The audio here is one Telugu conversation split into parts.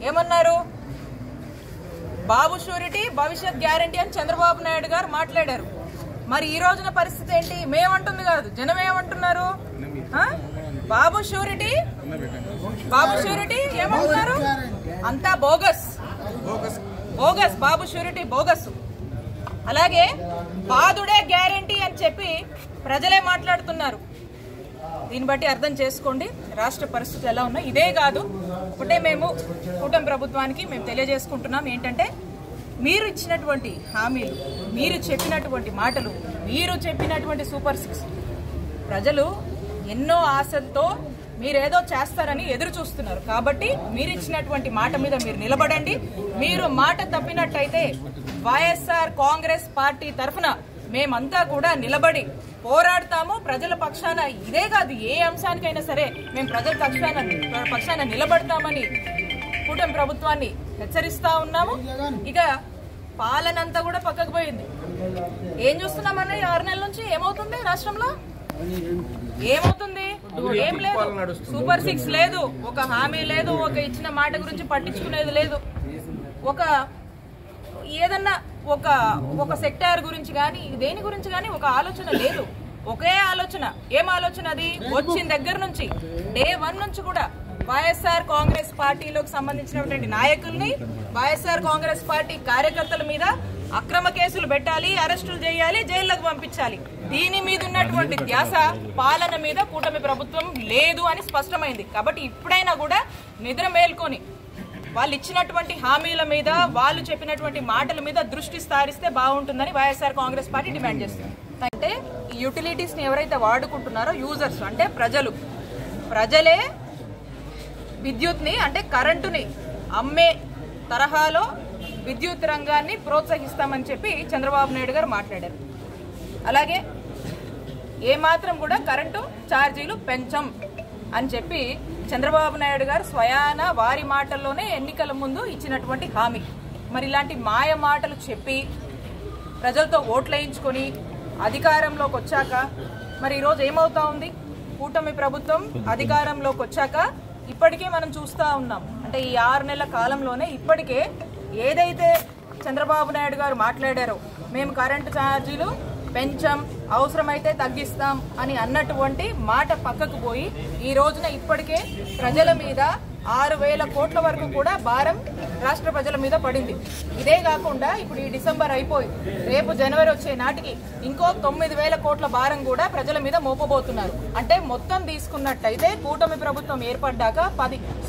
ఏమన్నారు? బాబు షూరిటీ భవిష్యత్ గ్యారంటీ అని చంద్రబాబు నాయుడు గారు మాట్లాడారు. మరి ఈ రోజున పరిస్థితి ఏంటి? మేమంటుంది కాదు, జనం ఏమంటున్నారు? బాబు షూరిటీ ఏమంటున్నారు? అంతా బోగస్ బోగస్, బాబు షూరిటీ బోగస్. అలాగే బాదుడే గ్యారంటీ అని చెప్పి ప్రజలే మాట్లాడుతున్నారు. దీన్ని బట్టి అర్థం చేసుకోండి రాష్ట్ర పరిస్థితులు ఎలా ఉన్నాయి. ఇదే కాదు, ఒకటే మేము కూటమి ప్రభుత్వానికి మేము తెలియజేసుకుంటున్నాం ఏంటంటే, మీరు ఇచ్చినటువంటి హామీలు, మీరు చెప్పినటువంటి మాటలు, మీరు చెప్పినటువంటి సూపర్ 6 ప్రజలు ఎన్నో ఆశలతో మీరేదో చేస్తారని ఎదురు చూస్తున్నారు. కాబట్టి మీరు ఇచ్చినటువంటి మాట మీద మీరు నిలబడండి. మీరు మాట తప్పినట్టయితే వైఎస్ఆర్ కాంగ్రెస్ పార్టీ తరఫున మేమంతా కూడా నిలబడి పోరాడతాము. ప్రజల పక్షాన, ఇదే కాదు ఏ అంశానికైనా సరే మేము ప్రజల పక్షాన నిలబడతామని కూటమి ప్రభుత్వాన్ని హెచ్చరిస్తా ఉన్నాము. ఇక పాలనంతా కూడా పక్కకు పోయింది. ఏం చూస్తున్నామన్న 6 నెలల నుంచి? ఏమవుతుంది రాష్ట్రంలో? ఏమవుతుంది? ఏం లేదు. సూపర్ 6 లేదు, ఒక హామీ లేదు, ఒక ఇచ్చిన మాట గురించి పట్టించుకునేది లేదు, ఒక ఏదన్నా ఒక సెక్టార్ గురించి కానీ దేని గురించి కానీ ఒక ఆలోచన లేదు. ఒకే ఆలోచన. ఏం ఆలోచన అది? వచ్చిన దగ్గర నుంచి డే 1 నుంచి కూడా వైఎస్ఆర్ కాంగ్రెస్ పార్టీలోకి సంబంధించినటువంటి నాయకుల్ని, వైఎస్ఆర్ కాంగ్రెస్ పార్టీ కార్యకర్తల మీద అక్రమ కేసులు పెట్టాలి, అరెస్టులు చేయాలి, జైళ్లకు పంపించాలి. దీని మీద ఉన్నటువంటి ధ్యాస పాలన మీద కూటమి ప్రభుత్వం లేదు అని స్పష్టమైంది. కాబట్టి ఇప్పుడైనా కూడా నిద్ర మేల్కొని వాళ్ళు ఇచ్చినటువంటి హామీల మీద, వాళ్ళు చెప్పినటువంటి మాటల మీద దృష్టి సారిస్తే బాగుంటుందని వైఎస్ఆర్ కాంగ్రెస్ పార్టీ డిమాండ్ చేస్తుంది. అంటే యూటిలిటీస్ ని ఎవరైతే వాడుకుంటున్నారో యూజర్స్ అంటే ప్రజలే విద్యుత్ ని అంటే కరెంటుని అమ్మే తరహాలో విద్యుత్ రంగాన్ని ప్రోత్సహిస్తామని చెప్పి చంద్రబాబు నాయుడు గారు మాట్లాడారు. అలాగే ఏమాత్రం కూడా కరెంటు ఛార్జీలు పెంచం అని చెప్పి చంద్రబాబు నాయుడు గారు స్వయాన వారి మాటల్లోనే ఎన్నికల ముందు ఇచ్చినటువంటి హామీ. మరి ఇలాంటి మాయ మాటలు చెప్పి ప్రజలతో ఓట్లేయించుకొని అధికారంలోకి వచ్చాక మరి ఈరోజు ఏమవుతా ఉంది? కూటమి ప్రభుత్వం అధికారంలోకి వచ్చాక ఇప్పటికే మనం చూస్తూ ఉన్నాం. అంటే ఈ 6 నెలల కాలంలోనే ఇప్పటికే ఏదైతే చంద్రబాబు నాయుడు గారు మాట్లాడారో, మేము కరెంటు ఛార్జీలు పెంచం, అవసరమైతే తగ్గిస్తాం అని అన్నటువంటి మాట పక్కకు పోయి ఈ రోజున ఇప్పటికే ప్రజల మీద 6,000 కోట్ల వరకు కూడా భారం రాష్ట్ర ప్రజల మీద పడింది. ఇదే కాకుండా ఇప్పుడు ఈ డిసెంబర్ అయిపోయి రేపు జనవరి వచ్చే నాటికి ఇంకో 9,000 కోట్ల భారం కూడా ప్రజల మీద మోపబోతున్నారు. అంటే మొత్తం తీసుకున్నట్టయితే కూటమి ప్రభుత్వం ఏర్పడ్డాక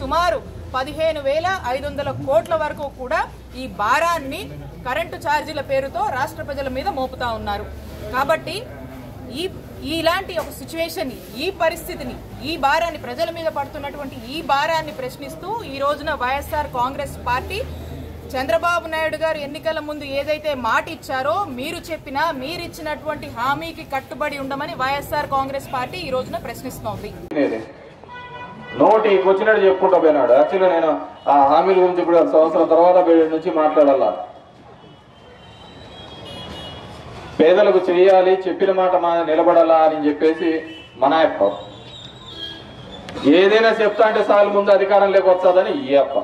సుమారు 15,500 కోట్ల వరకు కూడా ఈ భారాన్ని కరెంటు ఛార్జీల పేరుతో రాష్ట్ర ప్రజల మీద మోపుతా ఉన్నారు. కాబట్టి ఇలాంటి ఒక సిచ్యువేషన్, ఈ పరిస్థితిని, ఈ భారాన్ని, ప్రజల మీద పడుతున్నటువంటి ఈ భారాన్ని ప్రశ్నిస్తూ ఈ రోజున వైఎస్ఆర్ కాంగ్రెస్ పార్టీ చంద్రబాబు నాయుడు గారు ఎన్నికల ముందు ఏదైతే మాట ఇచ్చారో, మీరిచ్చినటువంటి హామీకి కట్టుబడి ఉండమని వైఎస్ఆర్ కాంగ్రెస్ పార్టీ ఈ రోజున ప్రశ్నిస్తోంది. నోటికి వచ్చినట్టు చెప్పుకుంటూ పోయినాడు. యాక్చువల్గా నేను ఆ హామీల గురించి ఇప్పుడు సంవత్సరం తర్వాత నుంచి మాట్లాడాల. పేదలకు చేయాలి, చెప్పిన మాట నిలబడాలా అని చెప్పేసి మన అప్ప ఏదైనా చెప్తా అంటే సార్లు ముందు అధికారం లేకొచ్చాదని ఈ అప్ప.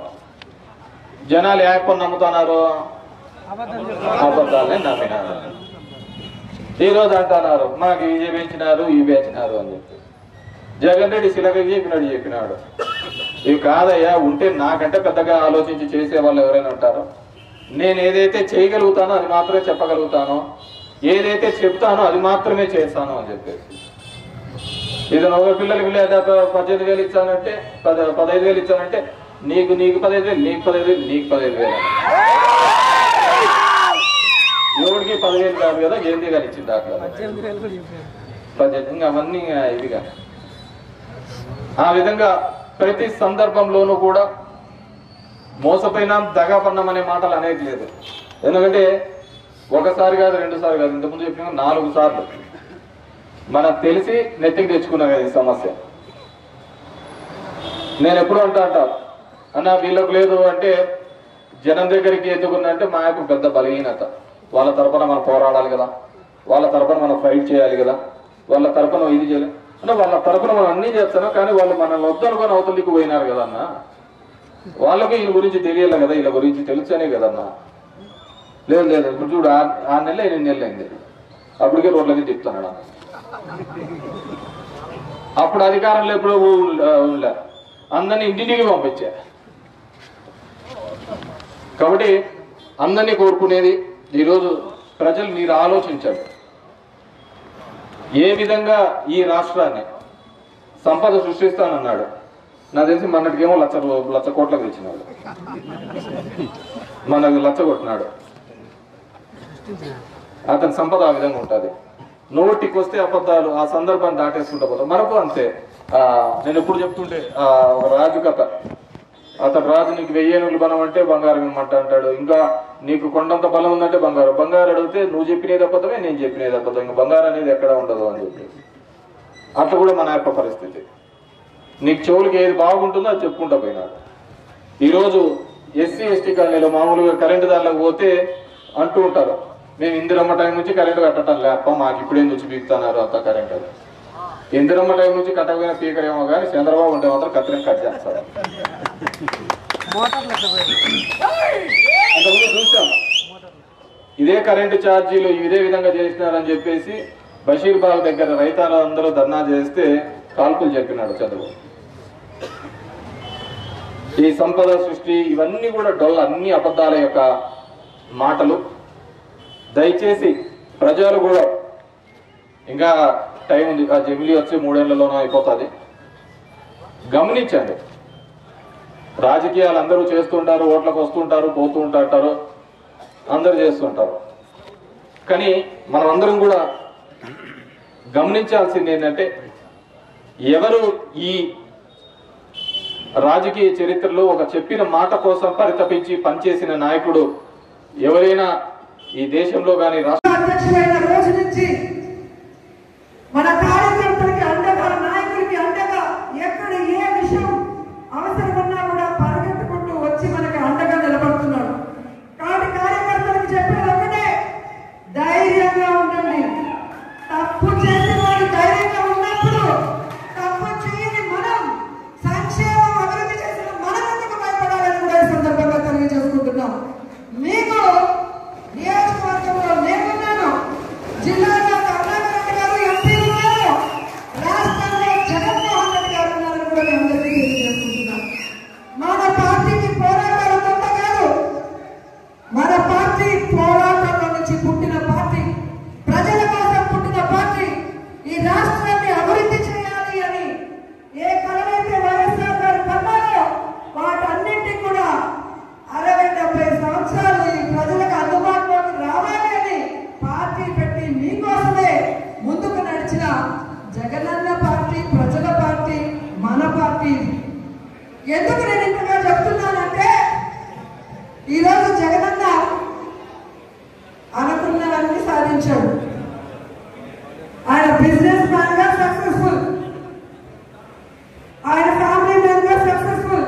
జనాలు ఏ అప్పని నమ్ముతున్నారు? అబద్ధాలనే నమ్మినారు. ఈరోజు అంటున్నారు మాకు ఇవి పెంచినారు, ఇవి పెంచినారు అని చెప్పి. జగన్ రెడ్డి శిలకకి చెప్పినాడు. ఇవి కాదయ్యా, ఉంటే నాకంటే పెద్దగా ఆలోచించి చేసే వాళ్ళు ఎవరైనా ఉంటారో, నేను ఏదైతే చేయగలుగుతానో అది మాత్రమే చెప్పగలుగుతానో, ఏదైతే చెప్తానో అది మాత్రమే చేస్తాను అని చెప్పేసి. ఇది ఒక పిల్లలకి లేదా 18,000 ఇచ్చానంటే 15,000 ఇచ్చానంటే నీకు 15,000, నీకు 15,000, నీకు 15,000. ఎవరికి 15,000 కాదు కదా, జయంతి గారు ఇచ్చింది దాకా 18. ఇంకా అవన్నీ ఇదిగా ఆ విధంగా ప్రతి సందర్భంలోనూ కూడా మోసపోయినాం, దగాపన్నాం అనే మాటలు అనేది లేదు. ఎందుకంటే ఒకసారి కాదు, 2 సార్లు కాదు, ఇంతకుముందు చెప్పిన 4 సార్లు మనకు తెలిసి నెత్తికి తెచ్చుకున్నాం కదా ఈ సమస్య. నేను ఎప్పుడు అంటా అన్న వీళ్ళకు లేదు అంటే జనం దగ్గరికి ఎందుకున్నంటే మా యొక్క పెద్ద బలహీనత. వాళ్ళ తరపున మనం పోరాడాలి కదా, వాళ్ళ తరపున మనం ఫైట్ చేయాలి కదా, వాళ్ళ తరపున ఇది చేయాలి అంటే వాళ్ళ తరపున మనం అన్నీ చేస్తున్నాం. కానీ వాళ్ళు మనల్ని వద్దనుకొని అవతలికి పోయినారు కదా అన్న. వాళ్ళకి వీళ్ళ గురించి తెలియాలి కదా, వీళ్ళ గురించి తెలుసనే కదన్నా. లేదు లేదు ఇప్పుడు చూడు 6 నెలలు 8 నెలలు అయింది, అప్పటికే రోడ్లకి తిప్పుతున్నాడు. అప్పుడు అధికారంలో ఎప్పుడు ఉండలే, అందరినీ ఇంటింటికి పంపించా. కాబట్టి అందరినీ కోరుకునేది ఈరోజు ప్రజలు మీరు ఆలోచించండి, ఏ విధంగా ఈ రాష్ట్రాన్ని సంపద సృష్టిస్తానన్నాడు. నాకు తెలిసి మనకేమో 1,00,00,000 కోట్లకు తెచ్చినాడు, మనకు 1,00,000 కొట్టినాడు. అతని సంపద ఆ విధంగా ఉంటుంది. నోటికి వస్తే అబద్ధాలు, ఆ సందర్భాన్ని దాటేసుకుంటా పోతాం. మనకు అంతే. నేను ఎప్పుడు చెప్తుంటే ఒక రాజు కథ, అతను రాజు నీకు 1000 ఏనుగులు బలం అంటే బంగారం ఇమ్మంట అంటాడు, ఇంకా నీకు కొండంత బలం ఉందంటే బంగారం అడిగితే నువ్వు చెప్పినది అబద్ధమే, నేను చెప్పినది అబద్ధం, ఇంకా బంగారం అనేది ఎక్కడ ఉండదు అని చెప్పి. అట్లా కూడా మన యొక్క పరిస్థితి. నీకు చెవులకి ఏది బాగుంటుందో అది చెప్పుకుంటా పోయినాడు. ఈరోజు ఎస్సీ ఎస్టీ కాలనీలో మామూలుగా కరెంటు దానిలోకి పోతే అంటూ ఉంటారు, మేము ఇందిరమ్మ టైం నుంచి కరెంటు కట్టడం లేప, మాకు ఇప్పుడేం వచ్చి పీకుతున్నారు అంత కరెంటు. ఇందిరమ్మ టైం నుంచి కట్టకపోయిన పీకరేమో కానీ చంద్రబాబు ఉంటే మాత్రం కట్ చేస్తారు. అంతకుముందు చూసాం ఇదే కరెంటు ఛార్జీలు ఇదే విధంగా చేసినారని చెప్పేసి బషీర్బాగ్ దగ్గర రైతాలందరూ ధర్నా చేస్తే కాల్పులు చెప్పినాడు చంద్రబాబు. ఈ సంపద సృష్టి ఇవన్నీ కూడా డొల్ల, అన్ని అబద్ధాల యొక్క మాటలు. దయచేసి ప్రజలు కూడా, ఇంకా టైం ఉంది, ఆ జమిలీ వచ్చి 3 ఏళ్లలోనూ అయిపోతుంది, గమనించండి. రాజకీయాలు అందరూ చేస్తుంటారు, ఓట్లకు వస్తుంటారు, పోతూ ఉంటారు, అందరూ చేస్తుంటారు. కానీ మనం అందరం కూడా గమనించాల్సింది ఏంటంటే, ఎవరు ఈ రాజకీయ చరిత్రలో ఒక చెప్పిన మాట కోసం పరితపించి పనిచేసిన నాయకుడు ఎవరైనా ఈ దేశంలో కానీ అధ్యక్షులైన రోజు నుంచి మన కార్యకర్తలకి అండగా, నాయకులకి అండగా, ఎక్కడ ఏ విషయం అవసరమన్నా కూడా పరిగెత్తుకుంటూ వచ్చి మనకి అండగా నిలబడుతున్నాడు. కాబట్టి కార్యకర్తలకు చెప్పేది ఒకటే, ధైర్యంగా ఉండండి. తప్పు చేసిన వాడు ధైర్యంగా ఉన్నప్పుడు తప్పు చేయని మనం, సంక్షేమం అభివృద్ధి చేసిన మనం ఎందుకు భయపడాలని కూడా ఈ సందర్భంగా తెలియజేసుకుంటున్నాం. మీకు నియోజకవర్గంలో నేనున్నాను, జిల్లాలో కరుణాకర్ గారు ఎంపీ ఉన్నారు, రాష్ట్రంలో జగన్మోహన్ రెడ్డి గారు ఉన్నారని కూడా మేము అందరికీ తెలియజేసుకుంటున్నాం. మన పార్టీకి పోరాటాలు తప్ప కాదు, మన పార్టీ పోరాటంలో నుంచి పుట్టిన పార్టీ, ప్రజల కోసం పుట్టిన పార్టీ. ఈ రాష్ట్రాన్ని అభివృద్ధి చేయాలి అని ఏ కలవైతే వైఎస్ఆర్ గారు కన్నారో వాటన్నింటినీ కూడా 60-70 సంవత్సరాలు ఈ ప్రజలకు అందుబాటులోకి రావాలి అని పార్టీ పెట్టి మీకోసమే ముందుకు నడిచిన జగనన్న పార్టీ, ప్రజల పార్టీ, మన పార్టీ. ఎందుకు నేను ఇంతగా చెప్తున్నానంటే, ఈరోజు జగనన్న అనుకున్నవన్నీ సాధించాడు. ఆయన బిజినెస్ మ్యాన్ గా సక్సెస్ఫుల్, ఆయన ఫ్యామిలీ మ్యాన్ గా సక్సెస్ఫుల్,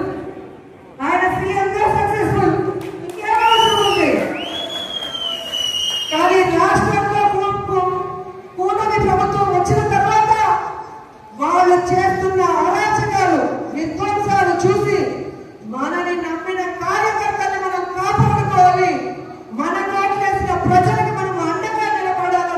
ఆయన సీఎం గా సక్సెస్ఫుల్. ఇంకేం అవసరం ఉంది? కానీ రాష్ట్రంలో కూటమి ప్రభుత్వం వచ్చిన తర్వాత వాళ్ళు చేస్తున్న అరాచకాలు, విధ్వంసాలు చూసి మనని నమ్మిన కార్యకర్తల్ని మనం కాపాడుకోవాలి. మన కోట్లేసిన ప్రజలకు మనం అండగా నిలబడాలి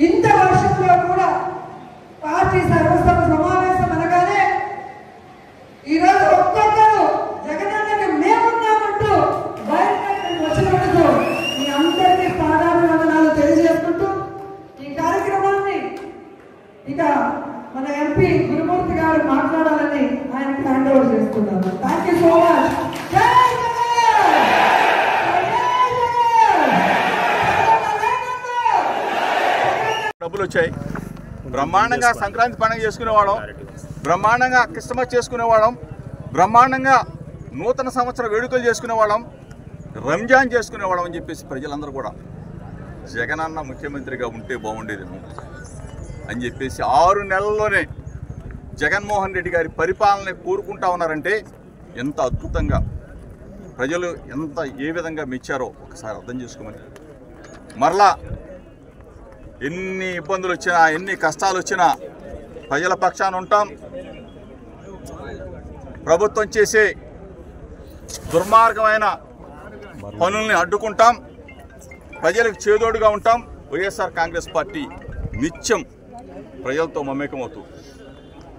ఇంత వర్షంలో కూడా పార్టీ సర్వసభ సమావేశం అనగానే ఈరోజు ఒక్కొక్కరు జగనన్నకి మేమున్నామంటూ బయటకు వచ్చినందుకు మీ అందరికీ పాదాభివందనాలు తెలియజేసుకుంటూ ఈ కార్యక్రమాన్ని ఇక మన ఎంపీ గురుమూర్తి గారు మాట్లాడాలని ఆయనకి హ్యాండ్ ఓవర్ చేస్తున్నాను. Thank you so much. డబ్బులు వచ్చాయి, బ్రహ్మాండంగా సంక్రాంతి పండుగ చేసుకునేవాళ్ళం, బ్రహ్మాండంగా క్రిస్మస్ చేసుకునేవాళ్ళం, బ్రహ్మాండంగా నూతన సంవత్సర వేడుకలు చేసుకునేవాళ్ళం, రంజాన్ చేసుకునేవాళ్ళం అని చెప్పేసి ప్రజలందరూ కూడా జగనన్న ముఖ్యమంత్రిగా ఉంటే బాగుండేదేమో అని చెప్పేసి 6 నెలల్లోనే జగన్మోహన్ రెడ్డి గారి పరిపాలన కోరుకుంటా ఉన్నారంటే ఎంత అద్భుతంగా ప్రజలు ఏ విధంగా మెచ్చారో ఒకసారి అర్థం చేసుకోమని. మరలా ఎన్ని ఇబ్బందులు వచ్చినా ఎన్ని కష్టాలు వచ్చినా ప్రజల పక్షాన ఉంటాం. ప్రభుత్వం చేసే దుర్మార్గమైన పనుల్ని అడ్డుకుంటాం, ప్రజలకు చేదోడుగా ఉంటాం. వైఎస్ఆర్ కాంగ్రెస్ పార్టీ నిత్యం ప్రజలతో మమేకమవుతూ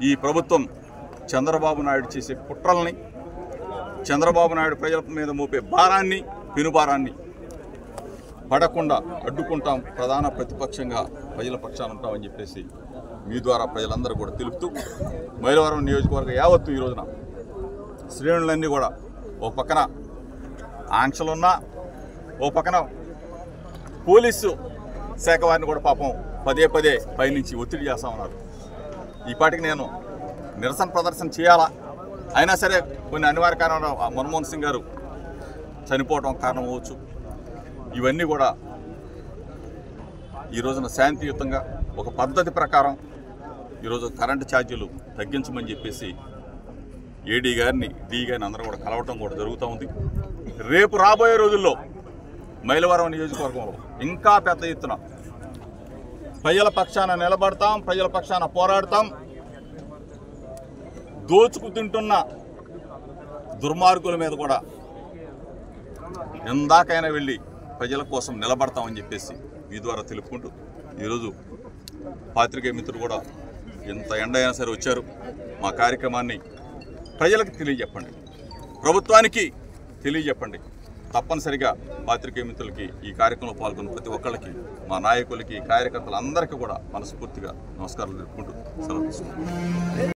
ఈ ప్రభుత్వం చంద్రబాబు నాయుడు చేసే కుట్రల్ని, చంద్రబాబు నాయుడు ప్రజల మీద మోపే భారాన్ని, పెనుభారాన్ని పడకుండా అడ్డుకుంటాం. ప్రధాన ప్రతిపక్షంగా ప్రజల పక్షాన ఉంటామని చెప్పేసి మీ ద్వారా ప్రజలందరూ కూడా తెలుపుతూ, మైలవరం నియోజకవర్గ యావత్తు ఈ రోజున శ్రేణులన్నీ కూడా ఓ పక్కన ఆంక్షలున్నా, ఓ పక్కన పోలీసు శాఖ వారిని కూడా పాపం పదే పైనుంచి ఒత్తిడి చేస్తూ ఉన్నారు. ఈ పాటికి నేను నిరసన ప్రదర్శన చేయాలా, అయినా సరే కొన్ని అనివార్య కారణాలు మన్మోహన్ సింగ్ గారు చనిపోవడం కారణం అవ్వచ్చు. ఇవన్నీ కూడా ఈ రోజున శాంతియుతంగా ఒక పద్ధతి ప్రకారం ఈరోజు కరెంటు ఛార్జీలు తగ్గించమని చెప్పేసి ఏడీ గారిని, డీ గారిని అందరూ కూడా కలవటం కూడా జరుగుతూ ఉంది. రేపు రాబోయే రోజుల్లో మైలవరం నియోజకవర్గంలో ఇంకా పెద్ద ఎత్తున ప్రజల పక్షాన నిలబడతాం, ప్రజల పక్షాన పోరాడతాం. దోచుకు తింటున్న దుర్మార్గుల మీద కూడా ఎందాకైనా వెళ్ళి ప్రజల కోసం నిలబడతామని చెప్పేసి మీ ద్వారా తెలుపుకుంటూ, ఈరోజు పాత్రికేయ మిత్రులు కూడా ఎంత ఎండ అయినా సరే వచ్చారు. మా కార్యక్రమాన్ని ప్రజలకు తెలియజెప్పండి, ప్రభుత్వానికి తెలియజెప్పండి. తప్పనిసరిగా పాత్రికేయ మిత్రులకి ఈ కార్యక్రమంలో పాల్గొన్న ప్రతి ఒక్కళ్ళకి, మా నాయకులకి, కార్యకర్తలందరికీ కూడా మనస్ఫూర్తిగా నమస్కారాలు తెలుపుకుంటూ సెలవు తీసుకుంటాం.